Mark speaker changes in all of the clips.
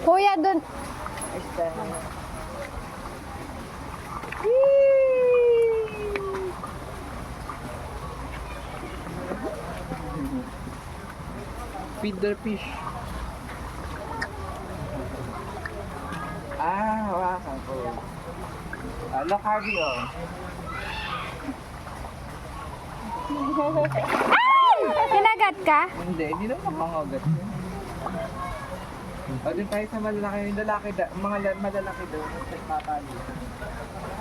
Speaker 1: Kuya, dun.
Speaker 2: Feed the fish. Hawakan ko. Look, Harvey, oh.
Speaker 1: Kinagat ka?
Speaker 2: Hindi naman mangagat yun. O, dun tayo sa malalaki, yung lalaki, malalaki doon, nagpapali.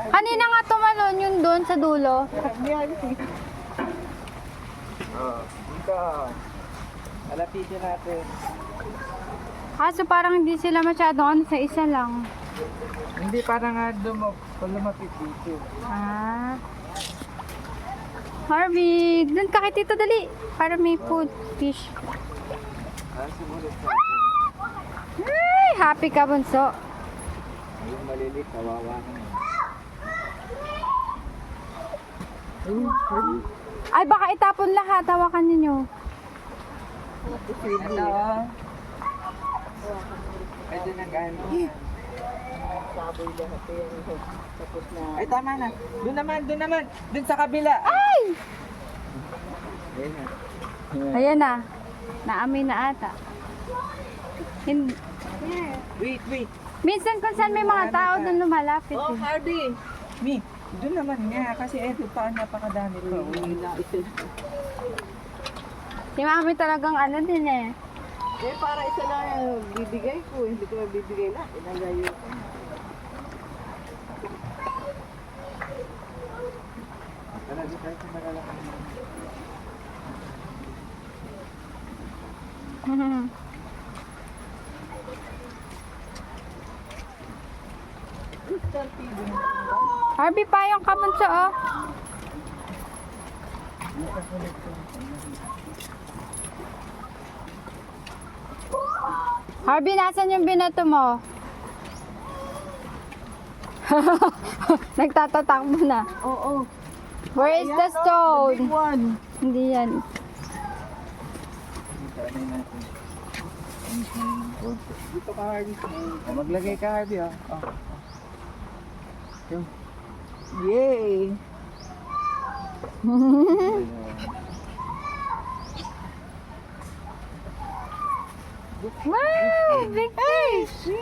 Speaker 1: Kanina nga tumalon yun doon sa dulo.
Speaker 2: Dito. Malapitin natin.
Speaker 1: Kaso parang hindi sila masyadong sa isa lang.
Speaker 2: Hindi, parang nga lumapit dito.
Speaker 1: Harvey, doon ka kay Tito, dali. Para may food, fish.
Speaker 2: Sumunod sa atin.
Speaker 1: Ay, happy ka, bunso.
Speaker 2: Ayun, malilit, kawawa ka na.
Speaker 1: Ay, baka itapon lahat. Hawakan ninyo.
Speaker 2: Ito. Ay, doon nag-ano. Ay, tama na. Doon naman. Doon sa kabila.
Speaker 1: Ay!
Speaker 2: Ayun na.
Speaker 1: Ayan na. Naamoy na ata.
Speaker 2: Wait.
Speaker 1: Minsan kung saan may mga tao doon lumalapit.
Speaker 2: Oh,
Speaker 1: eh.
Speaker 2: Harvey. Mi, doon naman nga. Kasi eto pa, napakadami pa.
Speaker 1: Si Mami talagang ano din eh.
Speaker 3: Para isa lang yung bibigay ko, hindi ko mabibigay lahat. Inalayo ko.
Speaker 2: Talaga tayo sa malalaki.
Speaker 1: Harvey, payong ka, bunso, oh. Harvey, nasan yung binato mo? Nagtatatakbo na.
Speaker 3: Oo.
Speaker 1: Where is the stone?
Speaker 3: Big one.
Speaker 1: Hindi yan.
Speaker 2: Dito ka, Harvey. Maglagay ka, Harvey, oh. Yung.
Speaker 3: Yay!
Speaker 1: Wow! Big fish!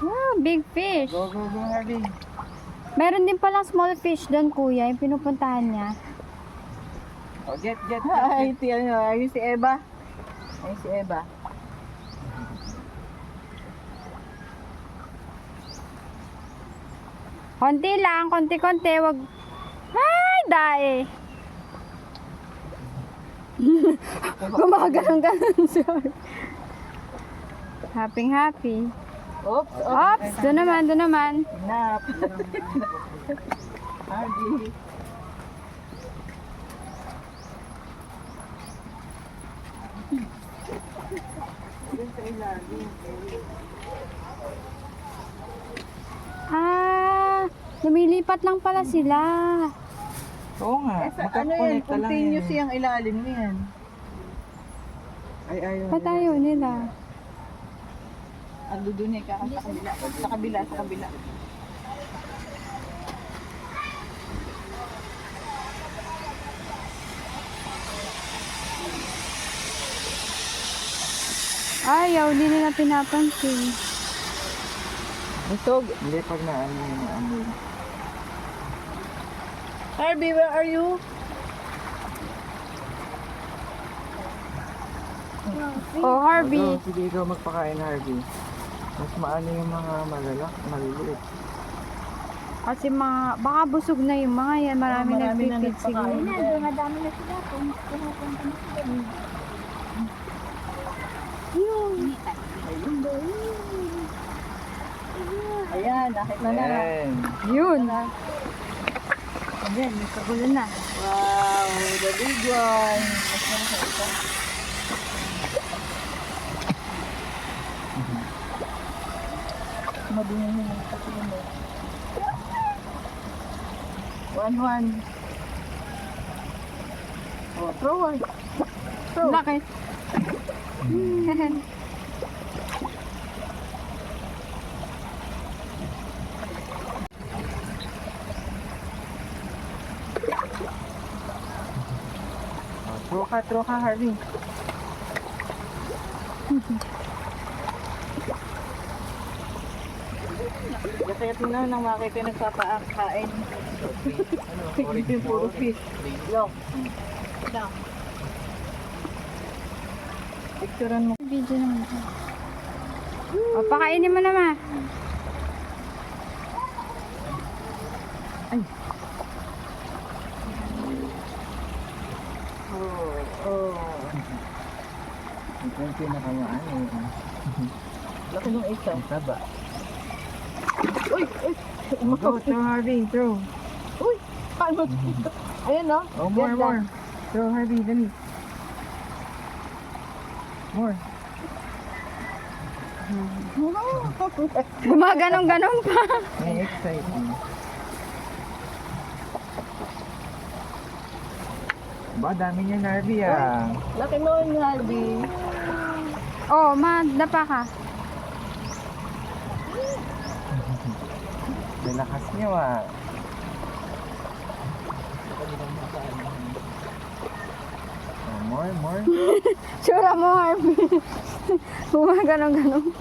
Speaker 1: Wow, big fish!
Speaker 2: Go, Harvey.
Speaker 1: Meron din palang small fish doon, kuya, yung pinupuntahan niya.
Speaker 2: Oh, get.
Speaker 3: Ay, ayun si Eva. Ayun si Eva.
Speaker 1: Konti lang, konti-konti, wag... Ay, dae! Gumaganon-ganon siya. Happy.
Speaker 3: Oops.
Speaker 1: Ops, doon naman.
Speaker 3: Nap. Harvey.
Speaker 1: Lumilipat lang pala sila.
Speaker 2: Oo nga.
Speaker 3: Ano yan? Continuous yung ilalim niyan.
Speaker 2: Ay, ayaw.
Speaker 1: Ba't ayaw nila?
Speaker 3: Ando doon eh, sa kabila. Sa kabila.
Speaker 1: Ayaw, hindi nila pinapansin.
Speaker 2: Busog. Hindi, pag naano yung amoy.
Speaker 3: Harvey, where are you?
Speaker 1: Oh, Harvey.
Speaker 2: Sige, ikaw magpakain, Harvey. Mas maano yung mga maliliit.
Speaker 1: Kasi baka busog na yung mga yan. Marami
Speaker 3: Marami na
Speaker 1: nagpipid siguro.
Speaker 3: nagpakain.
Speaker 1: Madami na sila. Pumupunta na sila.
Speaker 3: Ayan, nakita na.
Speaker 2: Ayan.
Speaker 1: Yun. Ayan, may kagulo na.
Speaker 3: Wow. the big one. Mas na sa isa. Madumi mo ng tatlo mo. 1-1. Oh, throw one. Throw.
Speaker 1: Laki.
Speaker 2: Throw ka, Harvey.
Speaker 3: Kaya tingnan nang makita yung nagpapaakain. Yung puro fish. Look. Look. Picturean mo.
Speaker 1: Video naman. O, pakainin mo naman.
Speaker 2: Ito yung pinakamaan eh.
Speaker 3: Laki ng isa.
Speaker 2: Ang taba.
Speaker 3: Uy! Uy!
Speaker 2: Go, throw Harvey, throw.
Speaker 3: Uy! Paano? Ayan o.
Speaker 2: Oh, more. Throw Harvey, dali. More.
Speaker 1: Gumaganong-ganon pa.
Speaker 2: May exciting. Ba, dami niya Harvey ah.
Speaker 3: Laki mo yung Harvey.
Speaker 1: Oh, madapa ka.
Speaker 2: Lalakas niya ah. Oh, more.
Speaker 1: Tsura mo, Harvey. Gumaganong-ganon.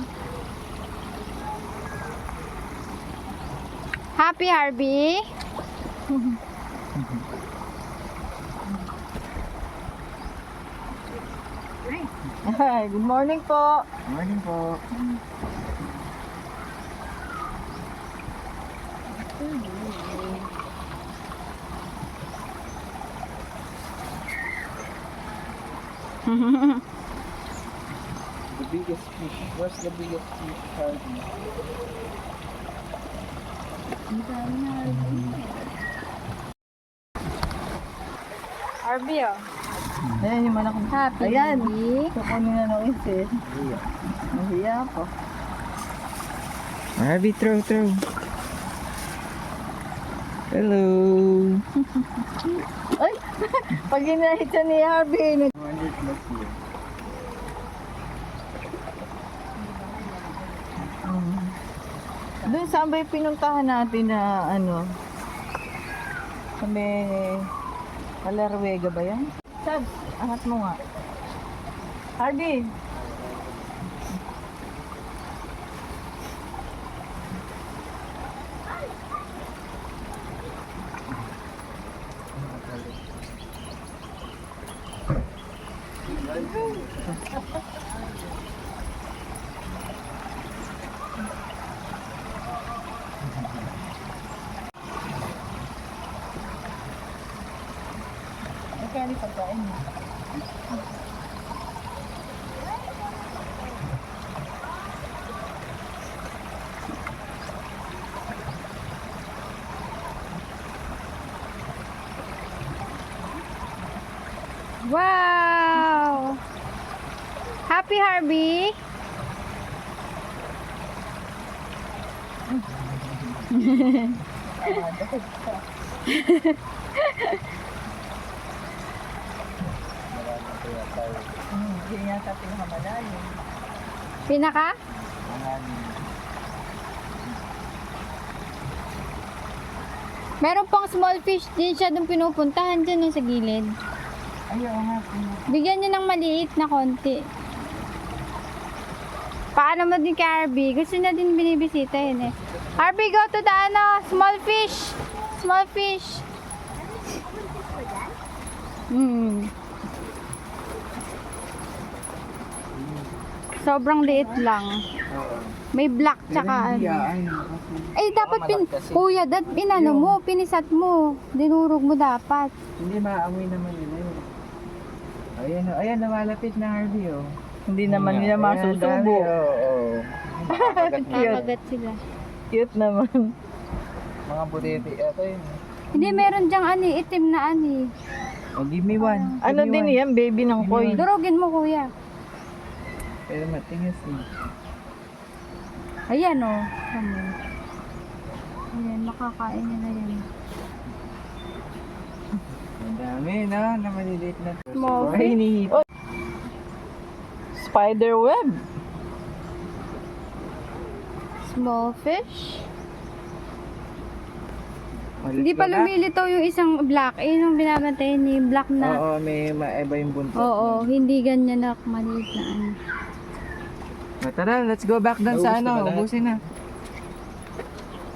Speaker 1: Happy, Harvey?
Speaker 3: Hi, good morning po.
Speaker 2: Morning po. The biggest fish. What's the biggest fish, Harvey?
Speaker 1: Harvey, oh.
Speaker 3: Ayan yung malaking
Speaker 1: Happy.
Speaker 3: Ayan. Kukunin na ng isa.
Speaker 2: Yeah.
Speaker 3: Nahiya po.
Speaker 2: Harvey, throw. Hello.
Speaker 3: Ay! Pag ginahit siya ni Harvey,
Speaker 2: 100 plus here.
Speaker 3: doon saan ba yung pinuntahan natin na ano? Sa may Alarwega ba yan? Sabs, angat mo nga. Harvey! Kaya ni pagkain mo.
Speaker 1: Wow! Happy, Harvey?
Speaker 3: Hindi niya sa pinakamalayo.
Speaker 1: Pinaka? Meron pang small fish din siya doon pinupuntahan dyan sa gilid.
Speaker 2: Ayaw nga.
Speaker 1: Bigyan niyo ng maliit na konti. Paano mo din kay Harvey? Gusto niya din binibisita yun eh. Harvey, go to the small fish. Small fish. Sobrang liit lang. May black tsaka ano. Eh, dapat Kuya, inano mo, pinisat mo. Dinurog mo dapat.
Speaker 2: Hindi maamoy naman nila yun. Ayan, lumalapit na Harvey oh.
Speaker 3: Hindi naman nila masusubo.
Speaker 1: Kakagat sila.
Speaker 3: Cute naman.
Speaker 2: Mga butete, ito yun.
Speaker 1: Hindi, meron dyang itim na
Speaker 2: Oh, give me one.
Speaker 3: Ano
Speaker 2: Give me
Speaker 3: din
Speaker 2: one.
Speaker 3: yan, baby ng koi.
Speaker 1: Durugin mo, kuya.
Speaker 2: Pero matingis eh.
Speaker 1: Ayan, oh. Tama. Ayan, makakain niya na yan.
Speaker 2: Ang dami no, na maliliit na.
Speaker 1: Small
Speaker 2: Ay, hinihit.
Speaker 3: Oh. Spider web.
Speaker 1: Small fish.
Speaker 2: Malit
Speaker 1: Hindi pa
Speaker 2: ba na?
Speaker 1: lumilitaw yung isang black. Eh, yung binabantayan ni black na.
Speaker 2: Oo, may maiba yung buntot.
Speaker 1: Oo, hindi ganyan na maliit na ano.
Speaker 2: Tara, let's go back doon sa
Speaker 4: Naubos na ba
Speaker 2: ano.
Speaker 4: lahat?
Speaker 2: Ubusin na.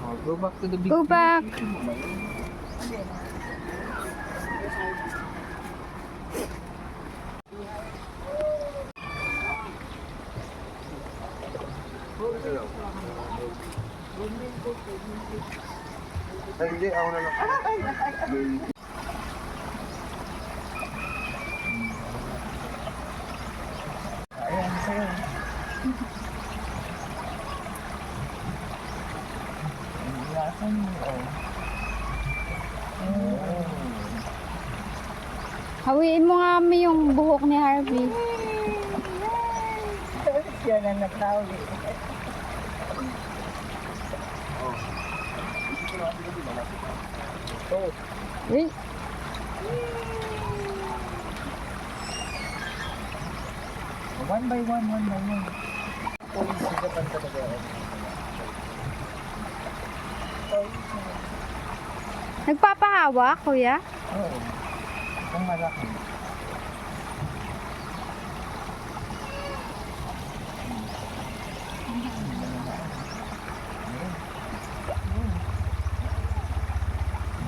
Speaker 2: Oh, go back to the big
Speaker 1: Go back.
Speaker 4: Ay, hindi, ako na lang.
Speaker 2: Ayan, sa'yo. Iwasan mo, oh.
Speaker 1: Hawiin mo nga kami yung buhok ni Harvey.
Speaker 3: Yan ang nagtawi.
Speaker 1: Wait.
Speaker 2: One by one. Police sigapan talaga ako.
Speaker 1: Nagpapahawak, kuya?
Speaker 2: Oo. Ang malaki.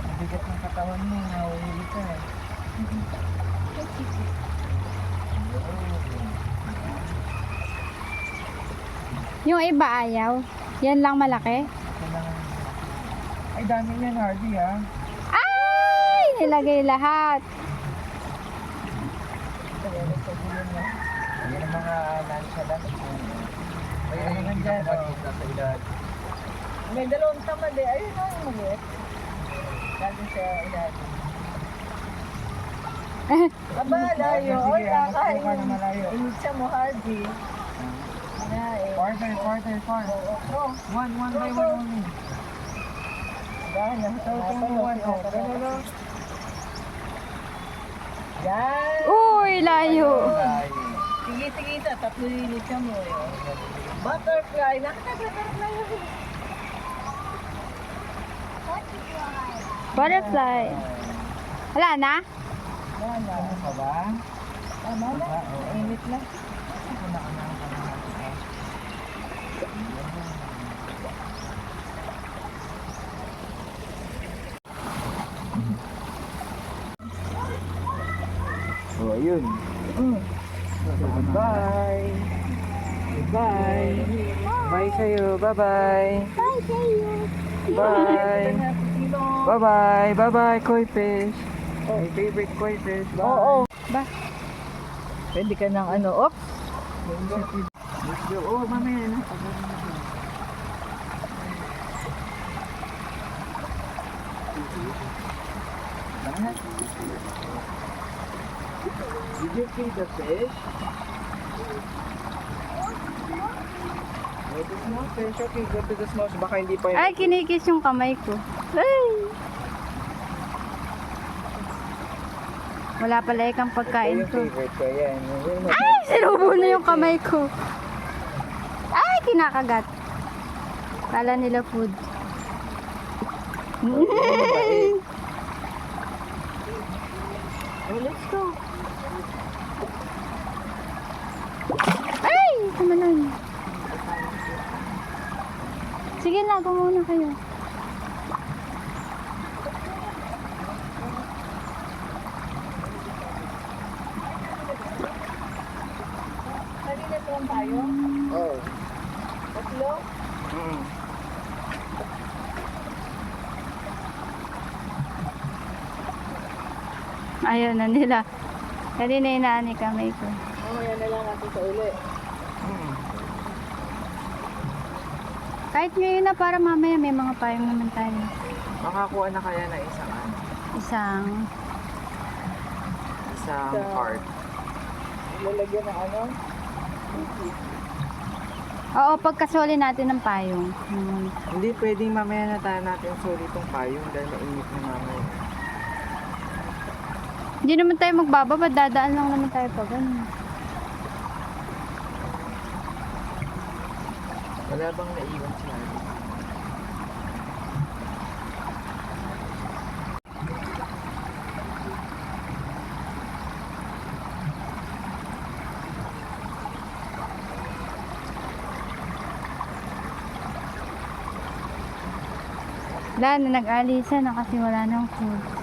Speaker 2: Ang bigat ng katawan mo, nahuhuli ka eh.
Speaker 1: Yung iba ayaw. Yan lang malaki.
Speaker 2: Kailangan. Ay, dami niyan, Hardy ah.
Speaker 1: Ay! Nilagay lahat.
Speaker 2: Ayan ang mga lansya lang. Ay, ano nandyan, oh. Nasa ilan.
Speaker 3: May dalawang tamad eh. Ayun na yung maliit. Lagi sa ilalim. Aba, layo.
Speaker 2: Sige,
Speaker 3: Oy,
Speaker 2: sige,
Speaker 3: kakain.
Speaker 2: ka na malayo.
Speaker 3: Initsa mo, Hardy. Na eh.
Speaker 2: Quarter.
Speaker 3: Oh,
Speaker 2: One by one only.
Speaker 3: Yan,
Speaker 2: One, oh. Pero lang.
Speaker 3: Yan.
Speaker 1: Uy, layo.
Speaker 3: Sige, tatlo yung initsa mo eh. Butterfly. Nakaka-butterfly yun.
Speaker 1: Butterfly. Wala na?
Speaker 3: Yan na.
Speaker 2: Ano ka ba?
Speaker 3: Tama na. Init na.
Speaker 2: So, ayun. Goodbye. Bye sa'yo. Bye-bye. Bye. Bye-bye, koi fish. My favorite koi fish. Bye.
Speaker 3: Oo.
Speaker 1: Ba?
Speaker 3: Pwede ka ng ano. Oops.
Speaker 2: Let's go. Oh, mamaya na. Did you feed the fish? Go to small fish. Okay, go to the small fish. Baka hindi pa yun.
Speaker 1: Ay, kinikis yung kamay ko. Ay! Wala pala ikang pagkain
Speaker 2: Ito
Speaker 1: ko.
Speaker 2: yung favorite ko. Yan.
Speaker 1: Ay! Sinubo na yung kamay ko. Ay! Kinakagat. Kala nila food.
Speaker 3: Oh, let's go.
Speaker 1: Ay! Kumalan. Sige na, muna kayo.
Speaker 3: Kanina lang tayo.
Speaker 2: Oh.
Speaker 3: Tatlo.
Speaker 1: Ayaw na nila. Kanina inaani kamay ko.
Speaker 3: Mamaya na lang natin sa uli.
Speaker 1: Kahit ngayon na para mamaya may mga payong naman tayo.
Speaker 2: Makakuha na kaya na isang ano.
Speaker 1: Isang
Speaker 2: sa
Speaker 3: Sa-
Speaker 2: cart.
Speaker 3: Lalagyan ng ano?
Speaker 1: Oo, pagkasuli natin ng payong.
Speaker 2: Hindi pwedeng mamaya na tayo natin sulit itong payong dahil mainit na mamaya.
Speaker 1: Hindi naman tayo magbababa, dadaan lang naman tayo pa ganun.
Speaker 2: Wala bang naiwan si Hardy?
Speaker 1: Wala na, nag-alisa na kasi wala nang food.